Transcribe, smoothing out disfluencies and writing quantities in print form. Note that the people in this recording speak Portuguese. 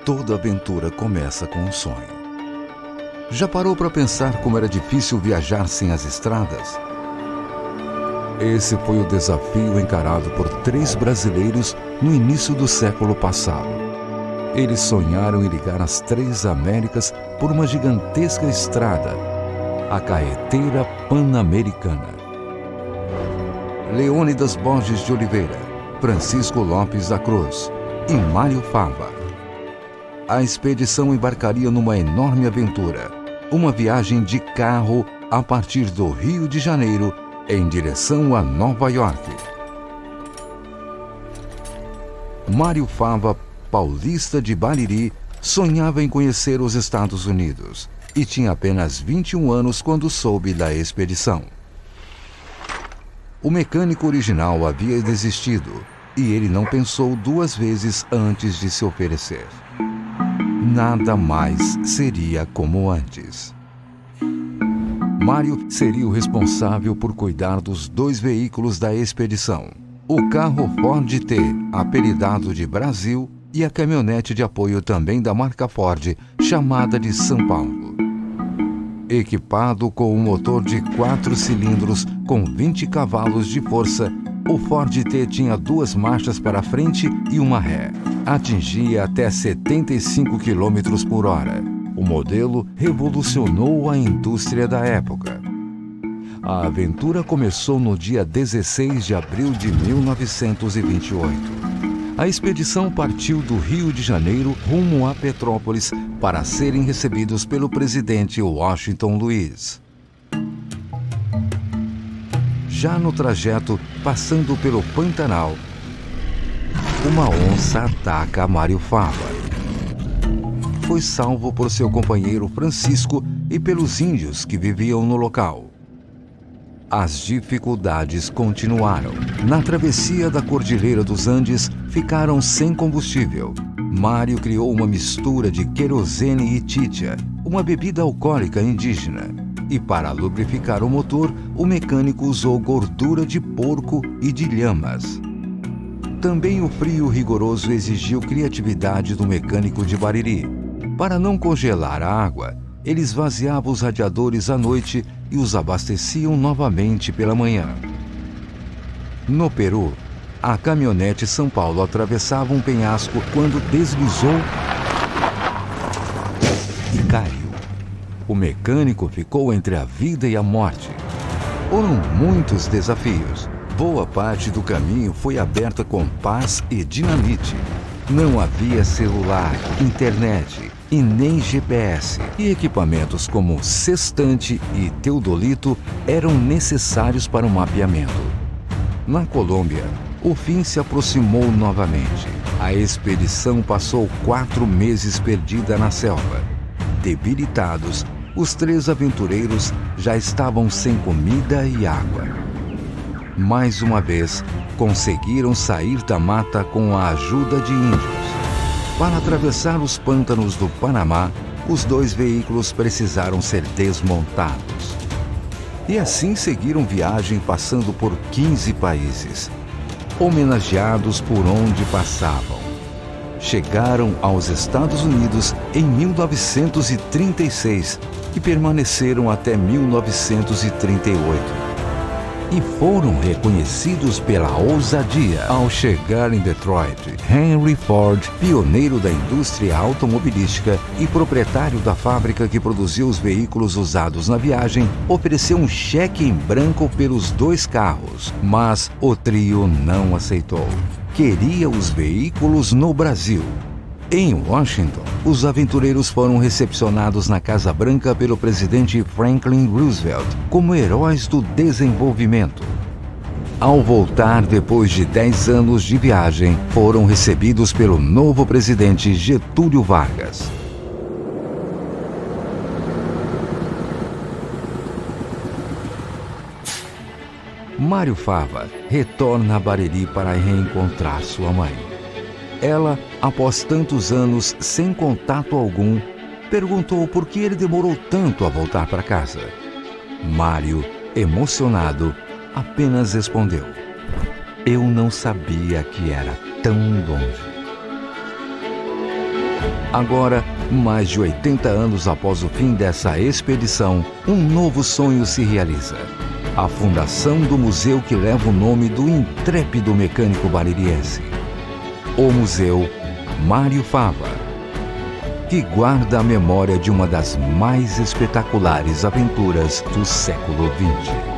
Toda aventura começa com um sonho. Já parou para pensar como era difícil viajar sem as estradas? Esse foi o desafio encarado por 3 brasileiros no início do século passado. Eles sonharam em ligar as 3 Américas por uma gigantesca estrada, a Carretera Pan-Americana. Leônidas Borges de Oliveira, Francisco Lopes da Cruz e Mário Fava. A expedição embarcaria numa enorme aventura, uma viagem de carro a partir do Rio de Janeiro em direção a Nova York. Mário Fava, paulista de Bariri, sonhava em conhecer os Estados Unidos e tinha apenas 21 anos quando soube da expedição. O mecânico original havia desistido e ele não pensou 2 vezes antes de se oferecer. Nada mais seria como antes. Mário seria o responsável por cuidar dos 2 veículos da expedição: o carro Ford T, apelidado de Brasil, e a caminhonete de apoio também da marca Ford, chamada de São Paulo. Equipado com um motor de 4 cilindros com 20 cavalos de força, o Ford T tinha 2 marchas para frente e uma ré. Atingia até 75 km por hora. O modelo revolucionou a indústria da época. A aventura começou no dia 16 de abril de 1928. A expedição partiu do Rio de Janeiro rumo a Petrópolis para serem recebidos pelo presidente Washington Luiz. Já no trajeto, passando pelo Pantanal, uma onça ataca Mário Fava. Foi salvo por seu companheiro Francisco e pelos índios que viviam no local. As dificuldades continuaram. Na travessia da Cordilheira dos Andes, ficaram sem combustível. Mário criou uma mistura de querosene e chicha, uma bebida alcoólica indígena. E para lubrificar o motor, o mecânico usou gordura de porco e de lhamas. Também o frio rigoroso exigiu criatividade do mecânico de Bariri. Para não congelar a água, ele esvaziava os radiadores à noite e os abasteciam novamente pela manhã. No Peru, a caminhonete São Paulo atravessava um penhasco quando deslizou e caiu. O mecânico ficou entre a vida e a morte. Foram muitos desafios. Boa parte do caminho foi aberta com pás e dinamite. Não havia celular, internet e nem GPS. E equipamentos como sextante e teodolito eram necessários para o mapeamento. Na Colômbia, o fim se aproximou novamente. A expedição passou 4 meses perdida na selva. Debilitados, os 3 aventureiros já estavam sem comida e água. Mais uma vez, conseguiram sair da mata com a ajuda de índios. Para atravessar os pântanos do Panamá, os 2 veículos precisaram ser desmontados. E assim seguiram viagem passando por 15 países, homenageados por onde passavam. Chegaram aos Estados Unidos em 1936 e permaneceram até 1938. E foram reconhecidos pela ousadia. Ao chegar em Detroit, Henry Ford, pioneiro da indústria automobilística e proprietário da fábrica que produziu os veículos usados na viagem, ofereceu um cheque em branco pelos 2 carros, mas o trio não aceitou. Queria os veículos no Brasil. Em Washington, os aventureiros foram recepcionados na Casa Branca pelo presidente Franklin Roosevelt como heróis do desenvolvimento. Ao voltar depois de 10 anos de viagem, foram recebidos pelo novo presidente Getúlio Vargas. Mário Fava retorna a Bariri para reencontrar sua mãe. Ela, após tantos anos sem contato algum, perguntou por que ele demorou tanto a voltar para casa. Mário, emocionado, apenas respondeu: "Eu não sabia que era tão longe." Agora, mais de 80 anos após o fim dessa expedição, um novo sonho se realiza. A fundação do museu que leva o nome do intrépido mecânico baririense. O Museu Mário Fava, que guarda a memória de uma das mais espetaculares aventuras do século XX.